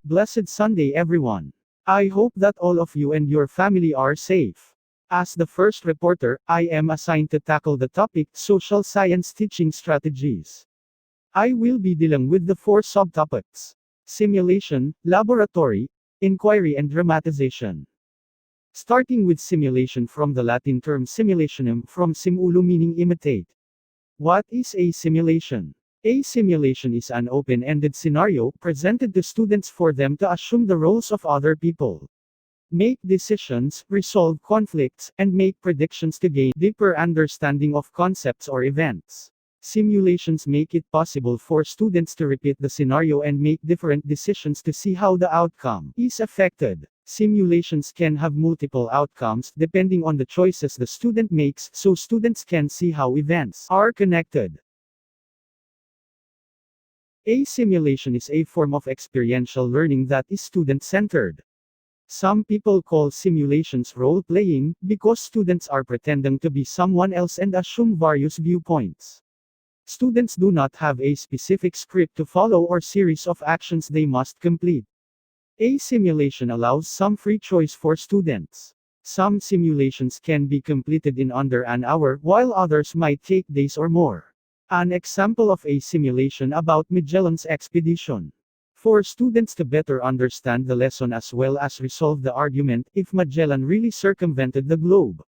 Blessed Sunday, everyone. I hope that all of you and your family are safe. As the first reporter, I am assigned to tackle the topic social science teaching strategies. I will be dealing with the four subtopics: simulation, laboratory, inquiry, and dramatization. Starting with simulation, from the Latin term simulationem, from simulo meaning imitate. What is a simulation? A simulation is an open-ended scenario presented to students for them to assume the roles of other people, make decisions, resolve conflicts, and make predictions to gain deeper understanding of concepts or events. Simulations make it possible for students to repeat the scenario and make different decisions to see how the outcome is affected. Simulations can have multiple outcomes depending on the choices the student makes, so students can see how events are connected. A simulation is a form of experiential learning that is student-centered. Some people call simulations role-playing, because students are pretending to be someone else and assume various viewpoints. Students do not have a specific script to follow or series of actions they must complete. A simulation allows some free choice for students. Some simulations can be completed in under an hour, while others might take days or more. An example of a simulation about Magellan's expedition. For students to better understand the lesson as well as resolve the argument, if Magellan really circumvented the globe,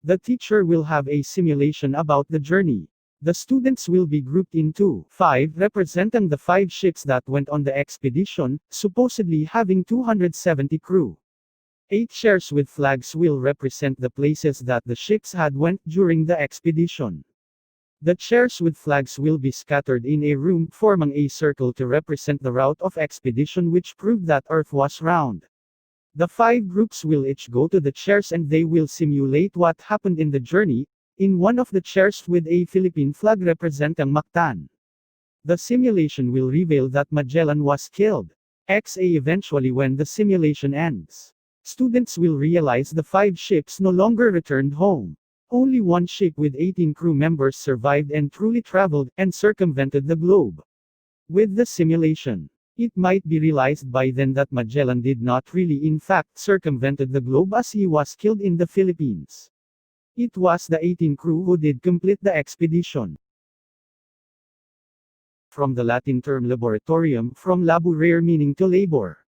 the teacher will have a simulation about the journey. The students will be grouped into 5, representing the 5 ships that went on the expedition, supposedly having 270 crew. 8 chairs with flags will represent the places that the ships had went during the expedition. The chairs with flags will be scattered in a room, forming a circle to represent the route of expedition, which proved that Earth was round. The 5 groups will each go to the chairs and they will simulate what happened in the journey, in one of the chairs with a Philippine flag representing Mactan. The simulation will reveal that Magellan was killed. Eventually, when the simulation ends, students will realize the 5 ships no longer returned home. Only one ship with 18 crew members survived and truly traveled and circumvented the globe. With the simulation, it might be realized by then that Magellan did not really in fact circumvented the globe, as he was killed in the Philippines. It was the 18 crew who did complete the expedition. From the Latin term laboratorium, from laborare meaning to labor.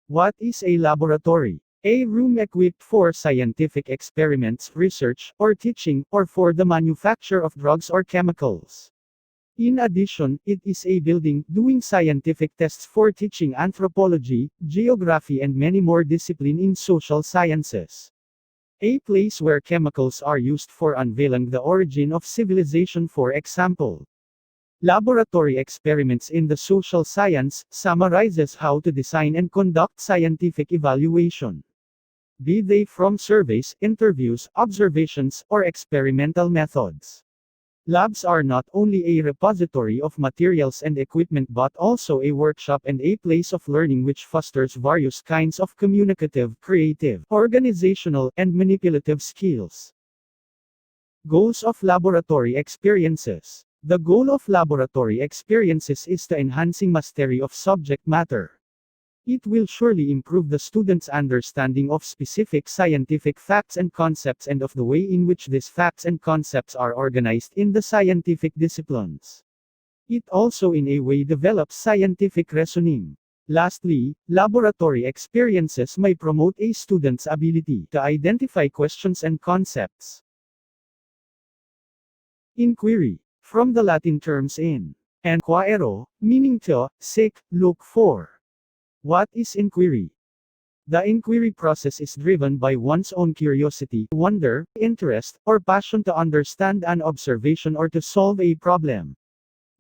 What is a laboratory? A room equipped for scientific experiments, research, or teaching, or for the manufacture of drugs or chemicals. In addition, it is a building doing scientific tests for teaching anthropology, geography, and many more disciplines in social sciences. A place where chemicals are used for unveiling the origin of civilization, for example. Laboratory experiments in the social science summarizes how to design and conduct scientific evaluation, be they from surveys, interviews, observations, or experimental methods. Labs are not only a repository of materials and equipment but also a workshop and a place of learning which fosters various kinds of communicative, creative, organizational, and manipulative skills. Goals of laboratory experiences. The goal of laboratory experiences is to enhancing mastery of subject matter. It will surely improve the student's understanding of specific scientific facts and concepts and of the way in which these facts and concepts are organized in the scientific disciplines. It also in a way develops scientific reasoning. Lastly, laboratory experiences may promote a student's ability to identify questions and concepts. Inquiry. From the Latin terms in and quaero, meaning to seek, look for. What is inquiry? The inquiry process is driven by one's own curiosity, wonder, interest, or passion to understand an observation or to solve a problem.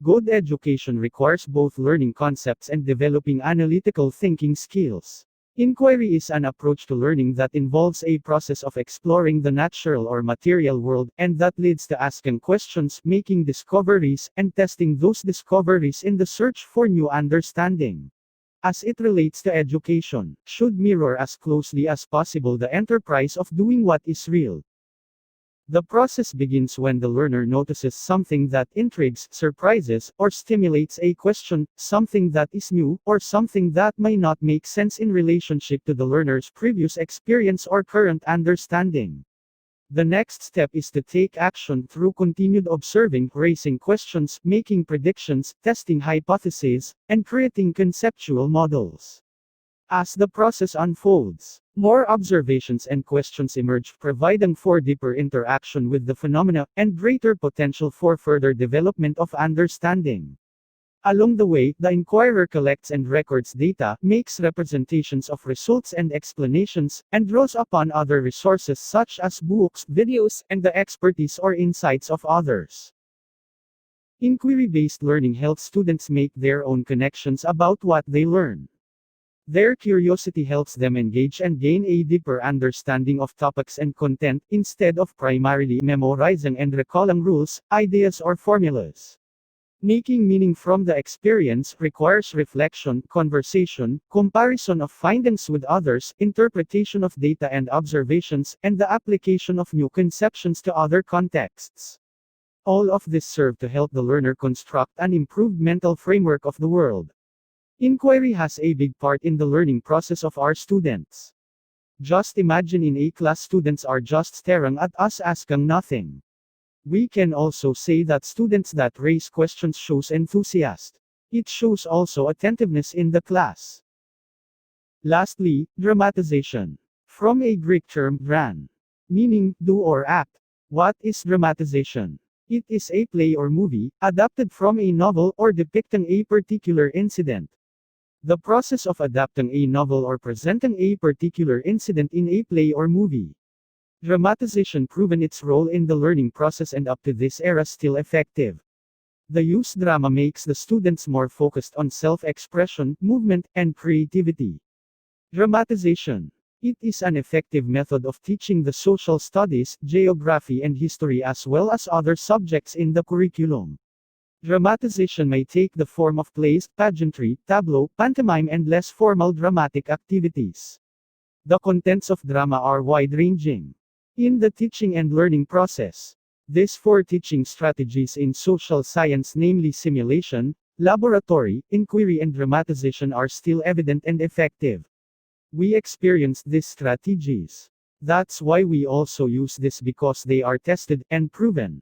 Good education requires both learning concepts and developing analytical thinking skills. Inquiry is an approach to learning that involves a process of exploring the natural or material world, and that leads to asking questions, making discoveries, and testing those discoveries in the search for new understanding. As it relates to education, should mirror as closely as possible the enterprise of doing what is real. The process begins when the learner notices something that intrigues, surprises, or stimulates a question, something that is new, or something that may not make sense in relationship to the learner's previous experience or current understanding. The next step is to take action through continued observing, raising questions, making predictions, testing hypotheses, and creating conceptual models. As the process unfolds, more observations and questions emerge, providing for deeper interaction with the phenomena and greater potential for further development of understanding. Along the way, the inquirer collects and records data, makes representations of results and explanations, and draws upon other resources such as books, videos, and the expertise or insights of others. Inquiry-based learning helps students make their own connections about what they learn. Their curiosity helps them engage and gain a deeper understanding of topics and content, instead of primarily memorizing and recalling rules, ideas, or formulas. Making meaning from the experience requires reflection, conversation, comparison of findings with others, interpretation of data and observations, and the application of new conceptions to other contexts. All of this serve to help the learner construct an improved mental framework of the world. Inquiry has a big part in the learning process of our students. Just imagine in a class students are just staring at us asking nothing. We can also say that students that raise questions shows enthusiasm. It shows also attentiveness in the class. Lastly, dramatization. From a Greek term dran, meaning do or act. What is dramatization? It is a play or movie, adapted from a novel or depicting a particular incident. The process of adapting a novel or presenting a particular incident in a play or movie. Dramatization proven its role in the learning process and up to this era still effective. The use drama makes the students more focused on self-expression, movement, and creativity. Dramatization. It is an effective method of teaching the social studies, geography and history as well as other subjects in the curriculum. Dramatization may take the form of plays, pageantry, tableau, pantomime and less formal dramatic activities. The contents of drama are wide-ranging. In the teaching and learning process, these four teaching strategies in social science, namely simulation, laboratory, inquiry and dramatization, are still evident and effective. We experienced these strategies. That's why we also use this, because they are tested and proven.